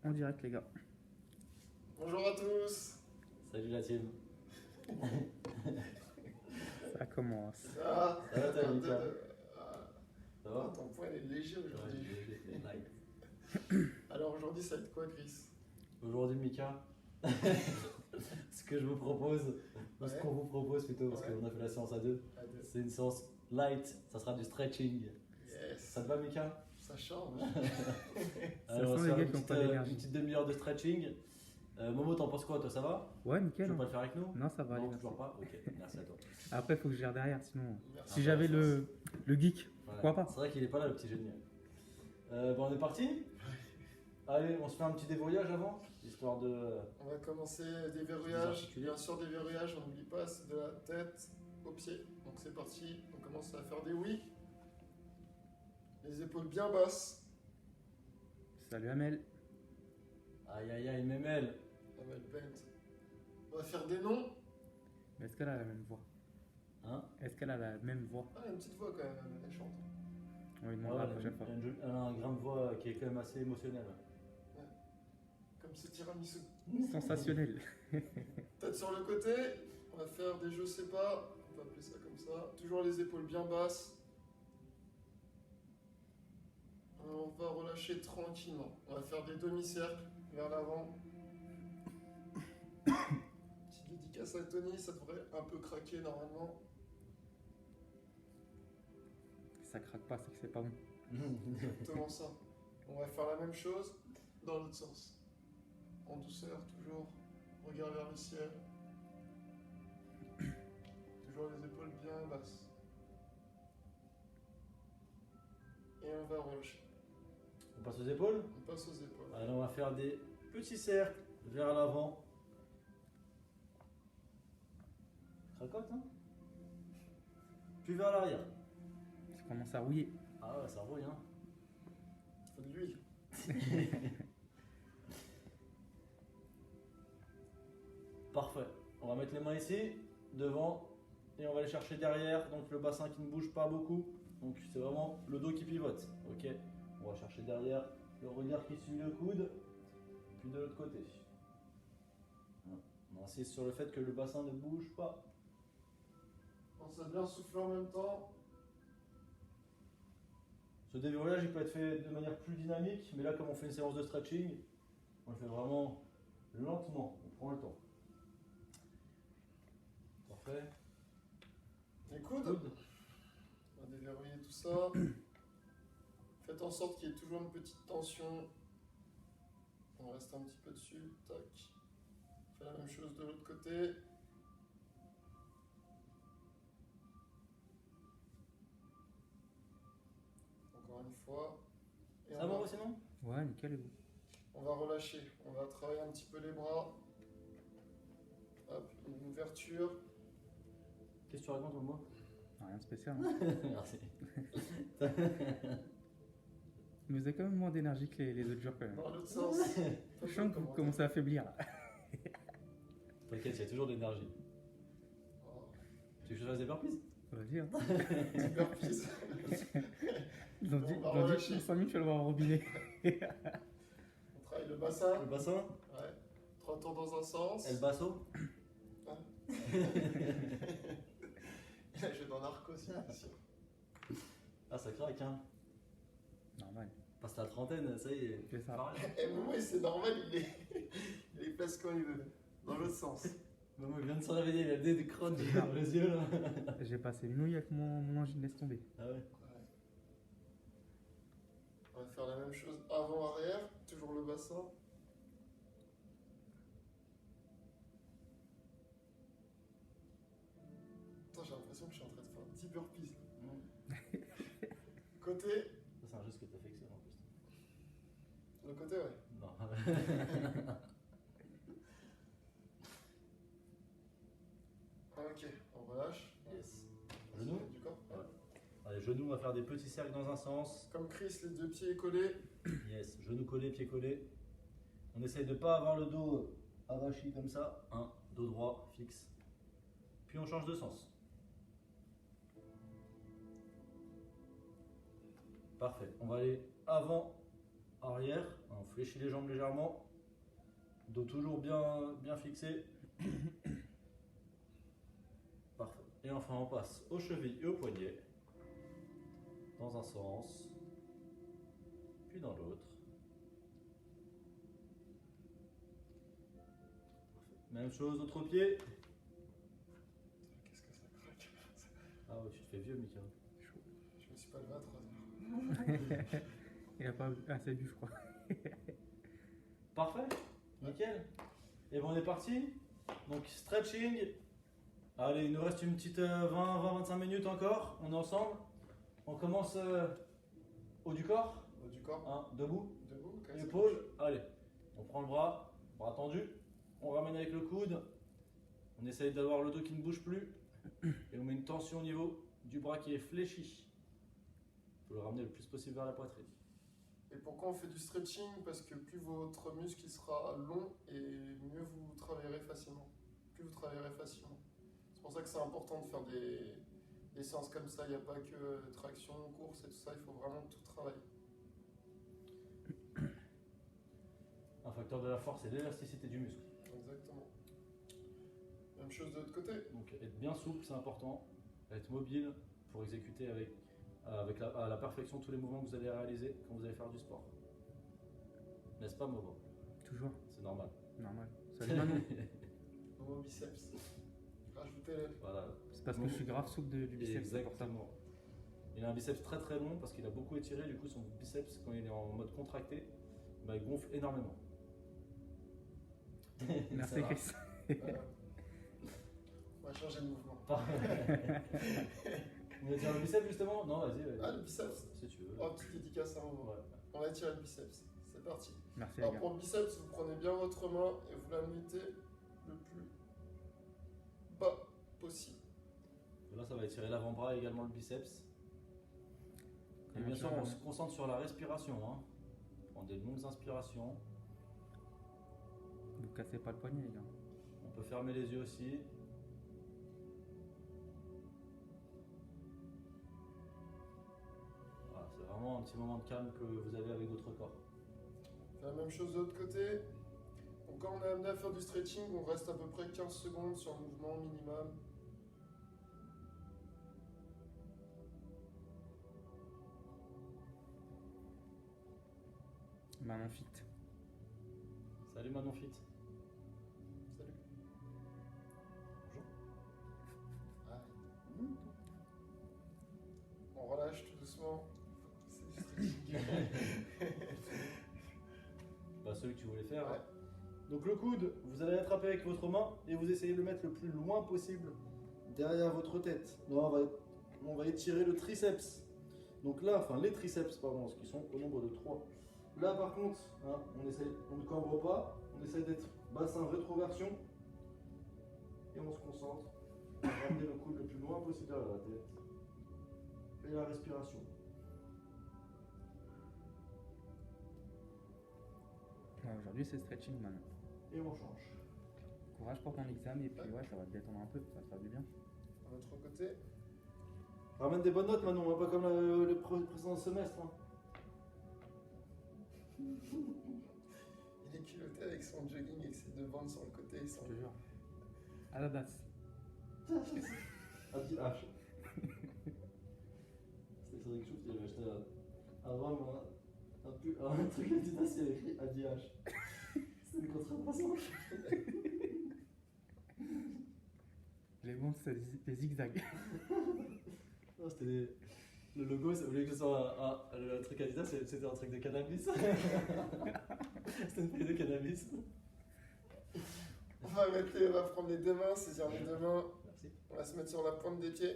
en direct, les gars. Bonjour à tous. Salut la team. Ça commence. Ça va, t'as mis quoi Ça va Ton poing il est léger aujourd'hui. Ouais, light. Alors aujourd'hui ça va être quoi Chris? Aujourd'hui Mika, ce que je vous propose, ou ce Ouais. qu'on vous propose plutôt, parce Ouais. qu'on a fait la séance à deux, À deux. c'est une séance light, ça sera du stretching. Yes. Ça te va Mika? Ça change. Alors, on sent va les se faire gars qui ont pas d'énergie. une petite demi-heure de stretching. Momo, t'en penses quoi toi, ça va? Ouais, Tu nickel. veux hein. pas le faire avec nous? Non, ça va aller. Non, merci. toujours pas? Ok, merci à toi. Après, il faut que je gère derrière, sinon. Merci. Si j'avais le geek, Ouais. pourquoi pas? C'est vrai qu'il est pas là le petit génie. Bon, on est parti? Allez, on se fait un petit déverrouillage avant, histoire de... On va commencer Des déverrouillage. articulaires. Bien sûr déverrouillage, on n'oublie pas, c'est de la tête aux pieds. Donc c'est parti, on commence à faire des oui. Les épaules bien basses. Salut Amel. Aïe aïe aïe, Memel. On va le bend. On va faire des noms. Mais est-ce qu'elle a la même voix? Hein? Est-ce qu'elle a la même voix? Ah, une petite voix quand même, elle chante. On lui Ouais, demandera la prochaine fois. elle a un grain de voix qui est quand même assez émotionnel. Comme ce tiramisu. Sensationnel. Tête sur le côté, on va faire des je sais pas, on peut appeler ça comme ça. Toujours les épaules bien basses. On va relâcher tranquillement. On va faire des demi-cercles vers l'avant. Petite dédicace à Tony, ça devrait un peu craquer normalement. Si ça craque pas, c'est que c'est pas bon. Exactement ça. On va faire la même chose dans l'autre sens. En douceur, toujours. Regard vers le ciel. Toujours les épaules bien basses. Et on va relâcher. On passe aux épaules. On passe aux épaules. Alors on va faire des petits cercles vers l'avant. Cracote, hein? Puis vers l'arrière. Ça commence à rouiller. Ah ouais, ça rouille, hein? Faut de l'huile. Parfait. On va mettre les mains ici, devant, et on va aller chercher derrière. Donc le bassin qui ne bouge pas beaucoup. Donc c'est vraiment le dos qui pivote. Ok. On va chercher derrière le regard qui suit le coude, puis de l'autre côté. On insiste sur le fait que le bassin ne bouge pas. Pense à bien souffler en même temps. Ce déverrouillage il peut être fait de manière plus dynamique, mais là comme on fait une séance de stretching, on le fait vraiment lentement, on prend le temps. Parfait. Les coudes. Coude. On va déverrouiller tout ça. Faites en sorte qu'il y ait toujours une petite tension. On reste un petit peu dessus. Tac. On fait la même chose de l'autre côté. Encore une fois. Et Ça va sinon? Ouais, nickel. Et vous? on va relâcher. On va travailler un petit peu les bras. Hop, une ouverture. Qu'est-ce que tu racontes moi? Rien de spécial. Hein. Merci. Mais vous avez quand même moins d'énergie que les autres jours quand même. Dans l'autre sens. Je sens que vous commencez à affaiblir là. T'inquiète, il y a toujours de l'énergie. Oh, Tu veux que je fasse des burpees? Vas-y, hein. petit burpees. Dans On va relâcher. 5 minutes, tu vas le voir au robinet. On travaille le bassin. Le bassin? Ouais. 3 tours dans un sens. El basso? Il a joué dans Narcos aussi, bien sûr. Ah, ça craque, hein. Normal. Passe la trentaine, ça y est. C'est ça. Pareil. Et Momo, c'est normal, il les place quand il veut. Dans l'autre sens. Maman, il vient de s'en réveiller, il a des crottes dans les yeux là. J'ai passé une nouille avec mon angine, laisse tomber. Ah ouais. Ouais. On va faire la même chose avant-arrière, toujours le bassin. Putain, j'ai l'impression que je suis en train de faire 10 burpees. Côté. Ça, c'est un geste que t'affectionnes en plus. Le côté, ouais. Non. Ok, on relâche. Yes. Genou. Du corps. Ouais. Allez, genou, on va faire des petits cercles dans un sens. Comme Chris, les deux pieds collés. Yes, genou collé, pied collé. On essaye de pas avoir le dos avachi comme ça. Un, dos droit, fixe. Puis on change de sens. Parfait. On va aller avant, arrière. On fléchit les jambes légèrement. Dos toujours bien fixé. Parfait. Et enfin, on passe aux chevilles et aux poignets. Dans un sens, puis dans l'autre. Même chose, autre pied. Qu'est-ce que ça craque? Ah ouais, tu te fais vieux, Mika. Je me suis pas levé à 3 heures. Il a pas assez bu, je crois. Parfait, nickel. Et bon, on est parti. Donc, stretching. Allez, il nous reste une petite 20-25 minutes encore. On est ensemble. On commence haut du corps. Haut du corps, Hein, debout. debout, ok, ça Épaule. Allez, on prend le bras tendu. On ramène avec le coude. On essaye d'avoir le dos qui ne bouge plus. Et on met une tension au niveau du bras qui est fléchi. Il faut le ramener le plus possible vers la poitrine. Et pourquoi on fait du stretching? Parce que plus votre muscle il sera long et mieux vous travaillerez facilement. Plus vous travaillerez facilement. C'est pour ça que c'est important de faire des séances comme ça. Il n'y a pas que traction, course et tout ça. Il faut vraiment tout travailler. Un facteur de la force et l'élasticité du muscle. Exactement. Même chose de l'autre côté. Donc être bien souple, c'est important. Être mobile pour exécuter à la perfection tous les mouvements que vous allez réaliser quand vous allez faire du sport. N'est-ce pas, Momo? Toujours. C'est normal. Normal. Salut Manon. Nos biceps. Rajoutez-les. Voilà. C'est parce que je suis grave souple du biceps. c'est pour ça. Exactement. Il a un biceps très très long parce qu'il a beaucoup étiré. Du coup, son biceps, quand il est en mode contracté, bah, il gonfle énormément. Merci Ça va. Chris. Voilà. On va changer de mouvement. On va tirer le biceps justement? Non, vas-y. Ah, le biceps. Si tu veux. Oh, petite dédicace à un moment. Ouais. On va tirer le biceps. C'est parti. Merci les Alors gars. pour le biceps, vous prenez bien votre main et vous la mettez le plus bas possible. Là, ça va étirer l'avant-bras et également le biceps. Et bien sûr, on se concentre sur la respiration. Hein. On prend des longues inspirations. Vous cassez pas le poignet les gars. On peut fermer les yeux aussi. Voilà, c'est vraiment un petit moment de calme que vous avez avec votre corps. On fait la même chose de l'autre côté. Donc quand on est amené à faire du stretching, on reste à peu près 15 secondes sur un mouvement minimum. Manon fit. Salut Manon Fit. Salut. Bonjour. Ah. On relâche tout doucement. C'est du stretching. Bah, celui que tu voulais faire. Ouais. Hein. Donc le coude, vous allez l'attraper avec votre main et vous essayez de le mettre le plus loin possible derrière votre tête. Là, on va étirer le triceps. Donc là, enfin les triceps, pardon, qui sont au nombre de 3. Là par contre, hein, on ne cambre pas, on essaie d'être bassin rétroversion et on se concentre à ramener le coude le plus loin possible derrière la tête. Et la respiration. Ouais, aujourd'hui c'est stretching Manon. Et on change. Courage pour ton examen et puis ouais ça va te détendre un peu, ça va te faire du bien. À l'autre côté. Ramène des bonnes notes Manon, hein, pas comme le précédent semestre. Hein. Il est culotté avec son jogging et ses deux bandes sur le côté. Je te jure. À la base. Adi H. C'était Cédric Chouf qui avait acheté un truc Adidas, il avait écrit Adi H. C'était une contrefaçon. Les bons c'est des zigzags. Non, c'était le logo, au lieu que ce soit le truc Adidas, c'était un truc de cannabis. C'était une feuille de cannabis. On va prendre les deux mains, saisir les deux mains. Merci. On va se mettre sur la pointe des pieds.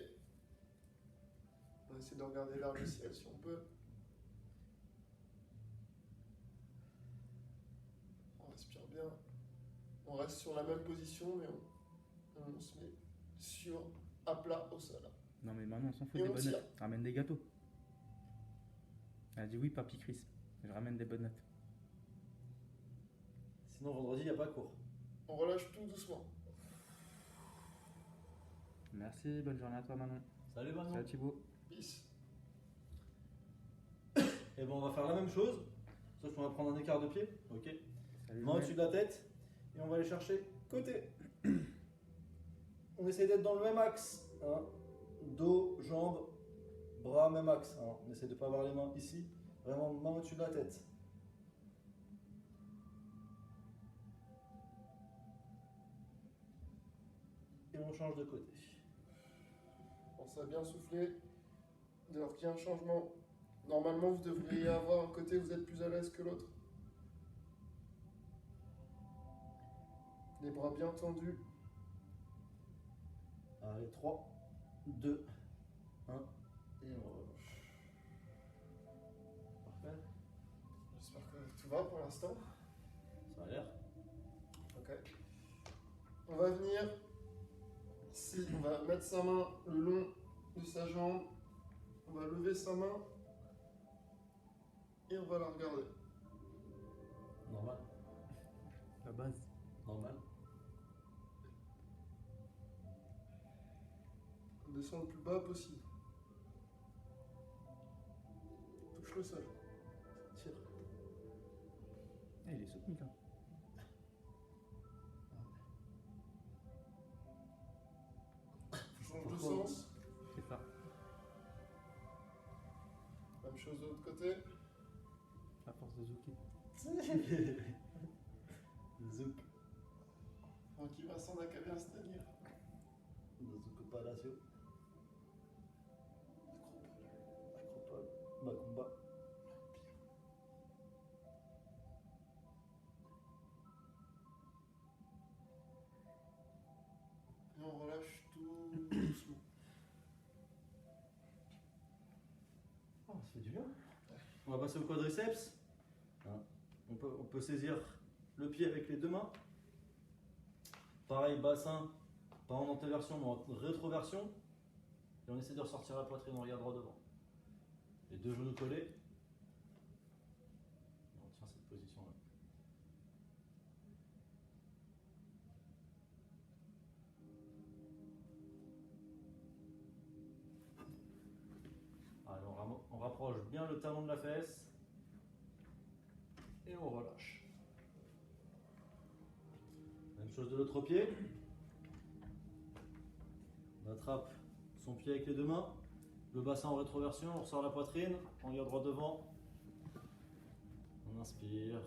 On va essayer de regarder vers le ciel si on peut. On respire bien. On reste sur la même position, mais on se met sur à plat au sol. Non mais Manon on s'en fout Et des on bonnes tire. notes. Ramène des gâteaux. Elle a dit oui papy Chris. Je ramène des bonnes notes. Sinon, vendredi, il n'y a pas cours. On relâche tout doucement. Merci, bonne journée à toi Manon. Salut Manon. Salut Thibaut. Peace. Et bon, on va faire la même chose, Sauf qu'on va prendre un écart de pied. Ok. Salut, Main au-dessus de la tête. Et on va aller chercher côté. On essaie d'être dans le même axe. Hein. Dos, jambes, bras, même axe. Hein. On essaie de ne pas avoir les mains ici. Vraiment main au-dessus de la tête. Et on change de côté. Pensez à bien souffler. Dès lors qu'il y a un changement, normalement vous devriez avoir un côté où vous êtes plus à l'aise que l'autre. Les bras bien tendus. Allez, 3, 2, 1. Et on relâche. Parfait. J'espère que tout va pour l'instant. Ça a l'air. Ok. On va venir ici, on va mettre sa main le long de sa jambe. On va lever sa main et on va la regarder. Normal. La base. Normal. On descend le plus bas possible. Touche le sol. Tire. Ah, il est soutenu là. Change de sens. C'est ça. Même chose de l'autre côté. À force de zouker. Zouk. Tranquille Vincent n'a qu'à bien se tenir. Zouk Palacio. Acropole. Macumba. Et on relâche tout doucement. Oh, ça fait du bien. On va passer au quadriceps. Hein. On peut saisir le pied avec les deux mains. Pareil, bassin, pas en antéversion, mais en rétroversion. Et on essaie de ressortir la poitrine, on regarde droit devant. Les deux genoux collés. Et on tient cette position-là. Allez, on rapproche bien le talon de la fesse. Et on relâche. Même chose de l'autre pied. On attrape son pied avec les deux mains. Le bassin en rétroversion, on ressort la poitrine. On regarde droit devant. On inspire.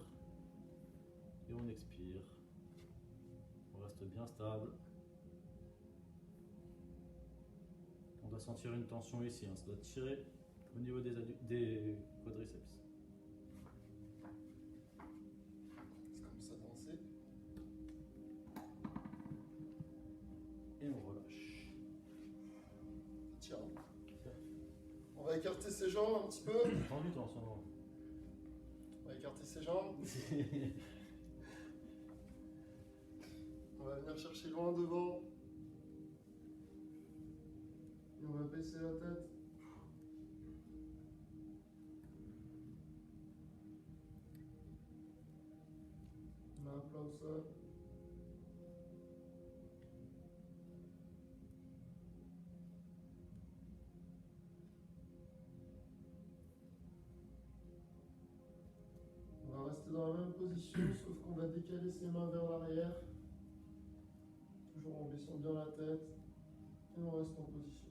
Et on expire. On reste bien stable. On doit sentir une tension ici. Hein. Ça doit tirer au niveau des quadriceps. C'est comme ça danser. Et on relâche. Tiens. On va écarter ses jambes un petit peu. Tendu toi en ce moment. On va écarter ses jambes. On va venir chercher loin devant. Et on va baisser la tête. On a un plat au sol. On va rester dans la même position, sauf qu'on va décaler ses mains vers l'arrière. Toujours en baissant bien la tête. Et on reste en position.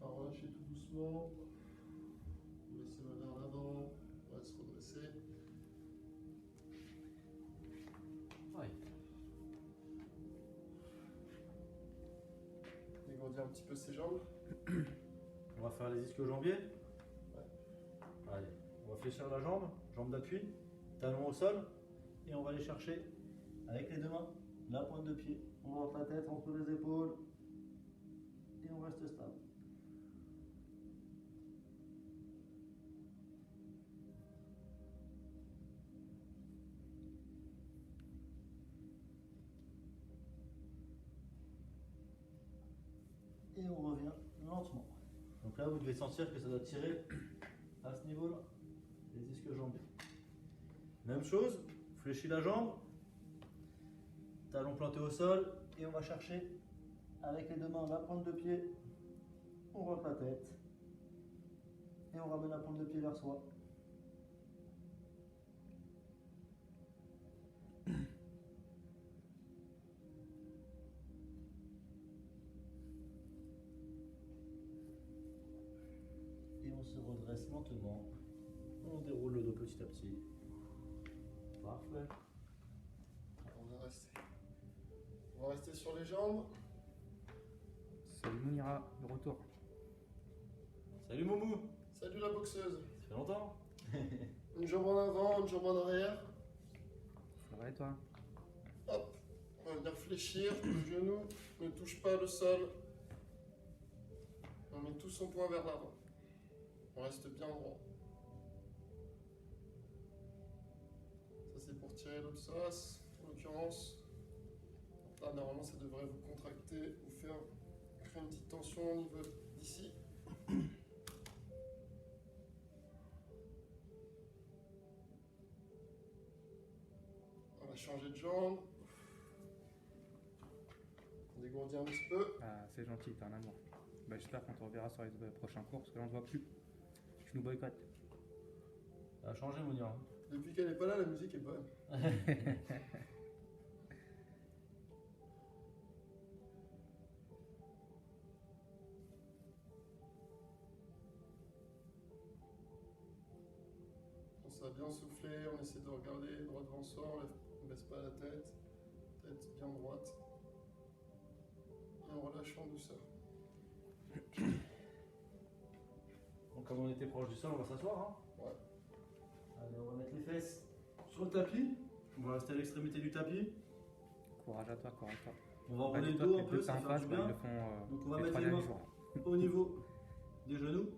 On va relâcher tout doucement. On laisse les mains vers l'avant. On va se redresser. Ouais. Dégourdir un petit peu ses jambes. On va faire les ischio-jambiers. Allez, on va fléchir la jambe, jambe d'appui, talon au sol, et on va aller chercher avec les deux mains la pointe de pied. On rentre la tête entre les épaules et on reste stable. Et on revient lentement. Donc là, vous devez sentir que ça doit tirer à ce niveau-là. les disques jambiers. Même chose, fléchis la jambe, talon planté au sol, et on va chercher avec les deux mains la pointe de pied, on rentre la tête, et on ramène la pointe de pied vers soi. Et on se redresse lentement. On déroule le dos petit à petit. Parfait. On va rester sur les jambes. Salut Mounira, de retour. Salut Moumou, Salut la boxeuse. ça fait longtemps. Une jambe en avant, une jambe en arrière. Ça va et toi? Hop, on va venir fléchir. Le genou ne touche pas le sol. On met tout son poids vers l'avant. On reste bien droit. Ça c'est pour tirer le psoas, en l'occurrence. Là normalement ça devrait vous contracter, vous faire créer une petite tension au niveau d'ici. On va changer de jambe. On dégourdit un petit peu. Ah, c'est gentil, t'es un amour. Bah, j'espère qu'on te reverra sur les prochains cours parce que là on te voit plus. Tu nous boycottes. Ça a changé Mounira. Depuis qu'elle n'est pas là, la musique est bonne. On s'est bien soufflé, on essaie de regarder droit devant soi, on ne baisse pas la tête, tête bien droite. Et on relâche en douceur. Donc comme on était proche du sol, on va s'asseoir. Hein. Ouais. Allez, on va mettre les fesses sur le tapis. On va rester à l'extrémité du tapis. Courage à toi, courage à toi. On va Bah, rouler le dis-toi dos que un les peu, deux ça en fait face, du bah, ils bien. le font Donc on va les mettre trois les derniers mains jours. au niveau des genoux.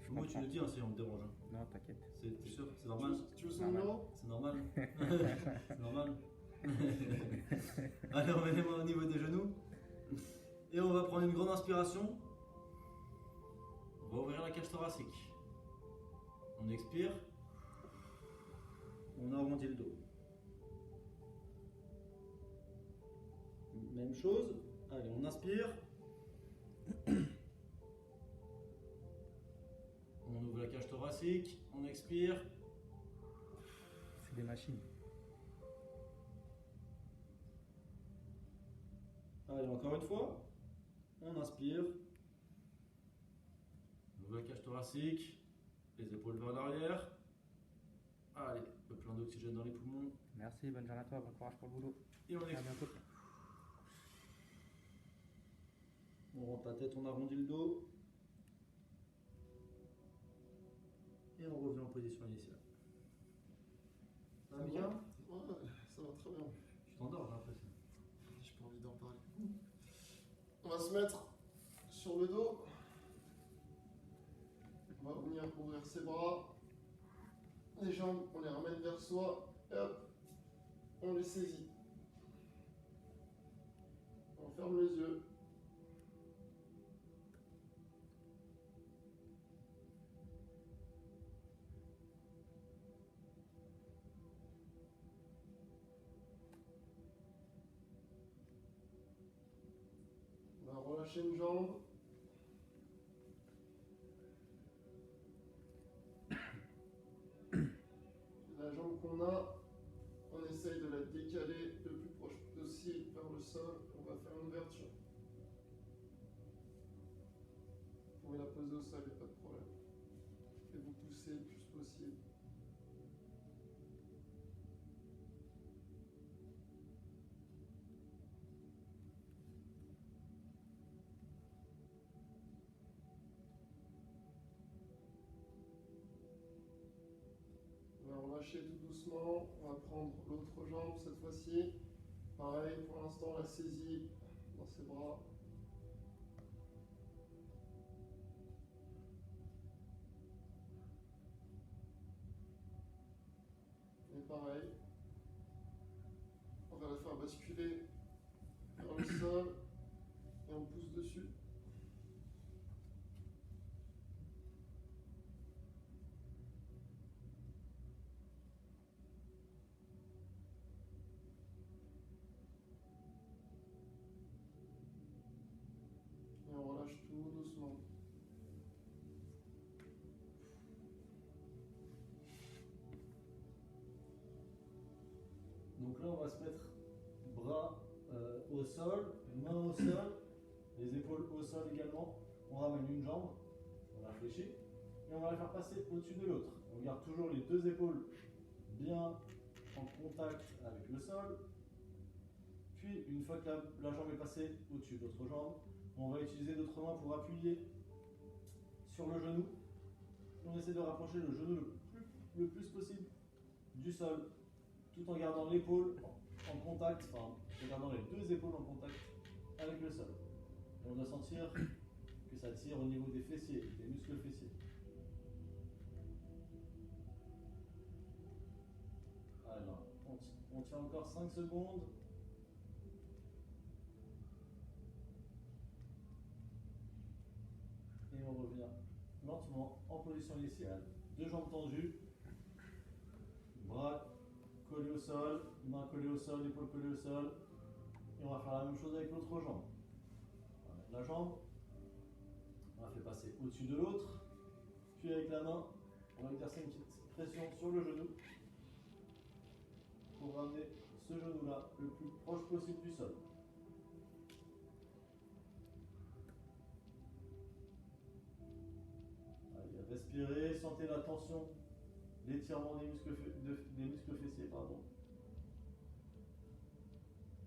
Je Moi tu comprends. le dis hein, si on te dérange. Hein. Non, t'inquiète. T'es sûr, c'est normal. Tu veux son Normal. numéro? C'est normal. C'est normal. Allez, on met les mains au niveau des genoux. Et on va prendre une grande inspiration. On va ouvrir la cage thoracique. On expire. On arrondit le dos. Même chose. Allez, on inspire. On ouvre la cage thoracique. On expire. C'est des machines. Allez, encore une fois. On inspire. On ouvre la cage thoracique. Les épaules vers l'arrière. Allez, le plein d'oxygène dans les poumons. Merci, bonne journée à toi, bon courage pour le boulot. Et on À expire. bientôt. On rentre la tête, on arrondit le dos. Et on revient en position initiale. Ça va bien? Ouais, ça va très bien. Tu t'endors, j'ai l'impression. J'ai pas envie d'en parler. On va se mettre sur le dos. On va venir ouvrir ses bras. Les jambes, on les ramène vers soi. Et hop, on les saisit. On ferme les yeux. On va relâcher une jambe. La jambe qu'on a, on essaye de la décaler le plus proche possible vers le sol. On va faire une ouverture. Vous pouvez la poser au sol, il n'y a pas de problème. Et vous poussez le plus possible. On va relâcher tout doucement. On va prendre l'autre jambe cette fois-ci. Pareil, pour l'instant, on la saisit dans ses bras. Et pareil, on va la faire basculer vers le sol et on pousse dessus. on va se mettre bras au sol, mains au sol, les épaules au sol également. On ramène une jambe, on réfléchit, et on va la faire passer au-dessus de l'autre. On garde toujours les deux épaules bien en contact avec le sol. Puis, une fois que la jambe est passée au-dessus de l'autre jambe, on va utiliser notre main pour appuyer sur le genou. On essaie de rapprocher le genou le plus possible du sol, tout en gardant l'épaule en contact, enfin, en gardant les deux épaules en contact avec le sol. Et on doit sentir que ça tire au niveau des fessiers, des muscles fessiers. Alors, on tient encore 5 secondes. Et on revient lentement en position initiale. Deux jambes tendues, bras collés au sol, mains collées au sol, épaules collées au sol. Et on va faire la même chose avec l'autre jambe. On va mettre la jambe, on la fait passer au-dessus de l'autre. Puis avec la main, on va exercer une petite pression sur le genou pour ramener ce genou-là le plus proche possible du sol. Allez, respirez, sentez la tension, l'étirement des muscles fessiers, pardon.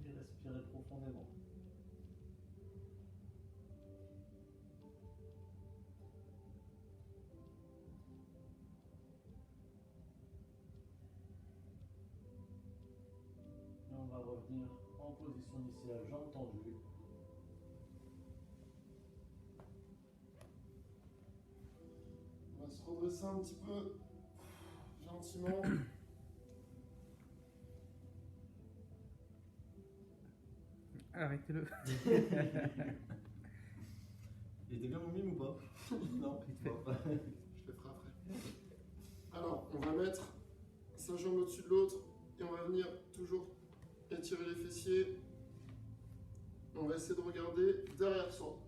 Et respirez profondément. Et on va revenir en position initiale, jambes tendues. On va se redresser un petit peu, gentiment. Arrêtez-le. Il était bien mon mime ou pas? Non, Vite fait. bon. Je le ferai après. Alors, on va mettre sa jambe au-dessus de l'autre et on va venir toujours étirer les fessiers. On va essayer de regarder derrière soi.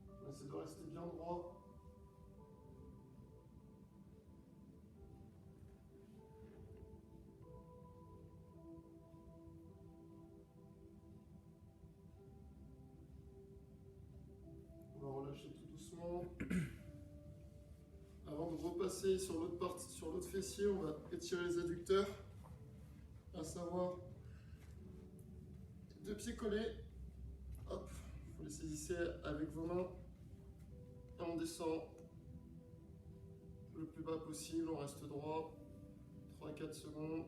On va essayer de rester bien droit. On va relâcher tout doucement. Avant de repasser sur l'autre partie, sur l'autre fessier, on va étirer les adducteurs, à savoir deux pieds collés. Hop, vous les saisissez avec vos mains et on descend le plus bas possible, on reste droit, 3-4 secondes.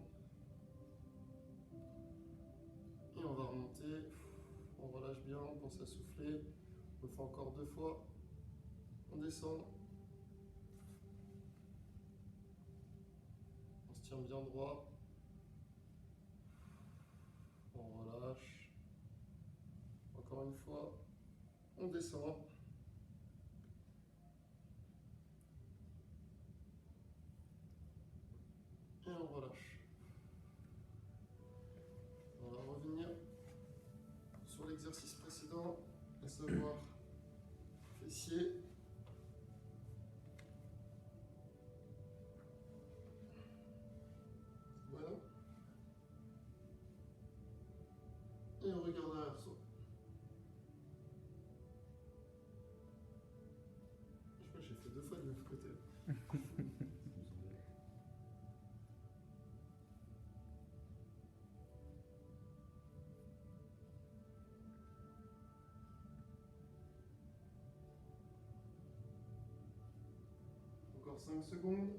Et on va remonter, on relâche bien, on pense à souffler, on le fait encore 2 fois, on descend. On se tient bien droit. On relâche. Encore une fois. On descend. Et on relâche. On va revenir sur l'exercice précédent, à savoir fessier. Voilà. Et on regarde derrière soi. Je crois que j'ai fait 2 fois du même côté. Encore 5 secondes.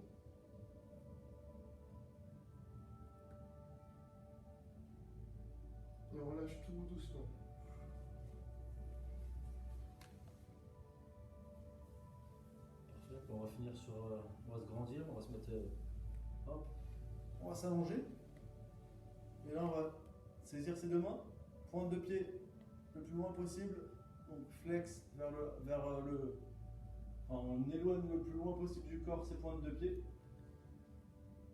Et on relâche tout doucement. Parfait. On va finir sur. On va se grandir, on va se mettre. Hop. On va s'allonger. Et là, on va saisir ses deux mains, pointe de pied le plus loin possible. Donc flex vers le. Enfin, on éloigne le plus loin possible du corps ses pointes de pied.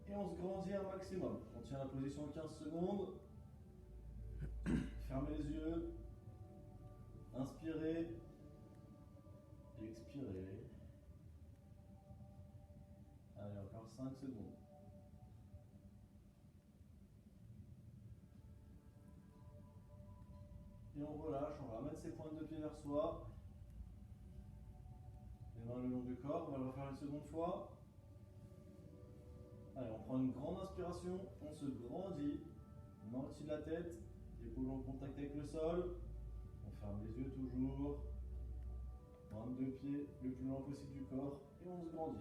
Et on se grandit un maximum. On tient la position 15 secondes. Fermez les yeux. Inspirez. Expirez. Allez, encore 5 secondes. Et on relâche, on va remettre ses pointes de pied vers soi. Les mains le long du corps, on va le refaire une seconde fois. Allez, on prend une grande inspiration, on se grandit, main au-dessus de la tête, épaules en contact avec le sol. On ferme les yeux toujours. Pointe de pied le plus loin possible du corps et on se grandit.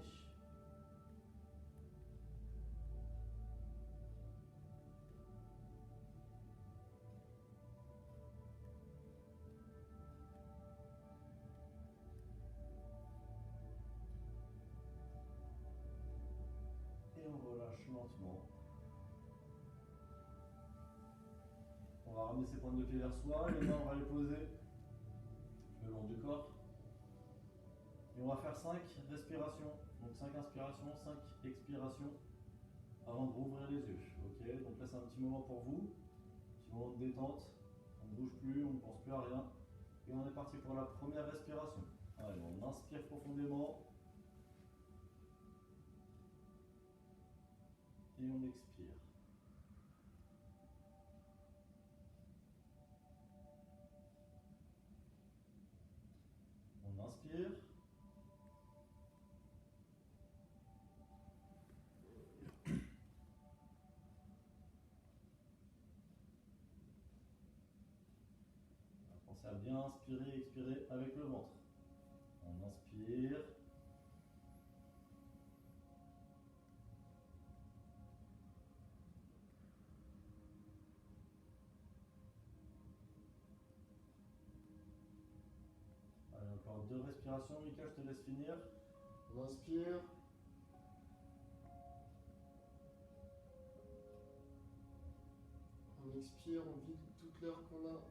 Et on relâche lentement. On va ramener ses pointes de pied vers soi, les mains on va les poser le long du corps. Et on va faire 5 respirations. Donc 5 inspirations, 5 expirations avant de rouvrir les yeux. Ok, donc là c'est un petit moment pour vous. Petit moment de détente. On ne bouge plus, on ne pense plus à rien. Et on est parti pour la première respiration. Allez, on inspire profondément. Et on expire. On inspire. Pensez à bien inspirer et expirer avec le ventre. On inspire. Allez, encore 2 respirations. Mika, je te laisse finir. On inspire. On expire, on vide toute l'air qu'on a.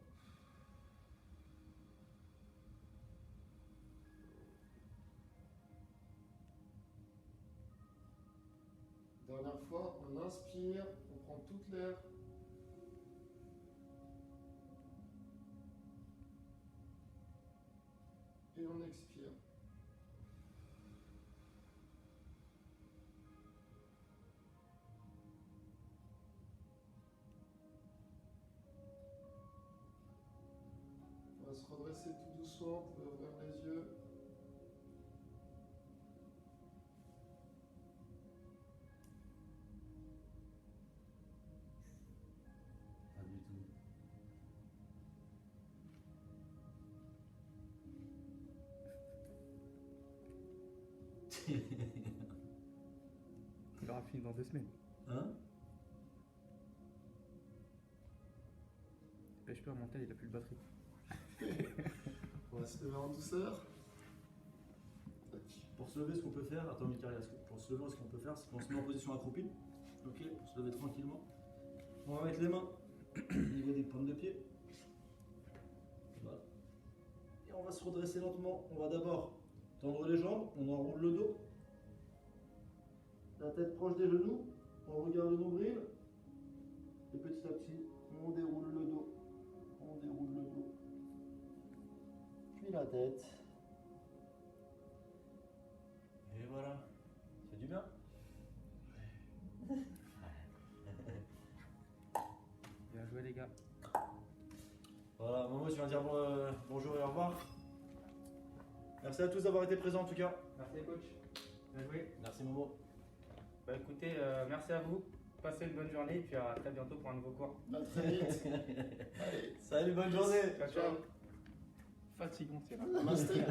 Dernière fois, on inspire, on prend toute l'air. Et on expire. On va se redresser tout doucement, vous pouvez ouvrir les yeux. Pas du tout. Il aura fini dans 2 semaines. Hein? Pêche pas, mental, il a plus de batterie. On va se lever en douceur. Tac. Pour se lever, ce qu'on peut faire, attends Mika, pour se lever, ce qu'on peut faire, c'est qu'on se met en position accroupie. Ok, pour se lever tranquillement. On va mettre les mains au niveau des paumes de pied. Voilà. Et on va se redresser lentement. On va d'abord tendre les jambes, on enroule le dos. La tête proche des genoux, on regarde le nombril. Et petit à petit, on déroule le dos. On déroule le dos. Puis la tête. Et voilà. Ça fait du bien. Bien joué, les gars. Voilà, Momo, tu viens dire bonjour et au revoir. Merci à tous d'avoir été présents en tout cas. Merci, coach. Bien joué. Merci Momo. Bah écoutez, merci à vous. Passez une bonne journée et puis à très bientôt pour un nouveau cours. À très vite. Allez. Salut, bonne journée. Ciao, ciao. Fatigant, c'est là. Namasté.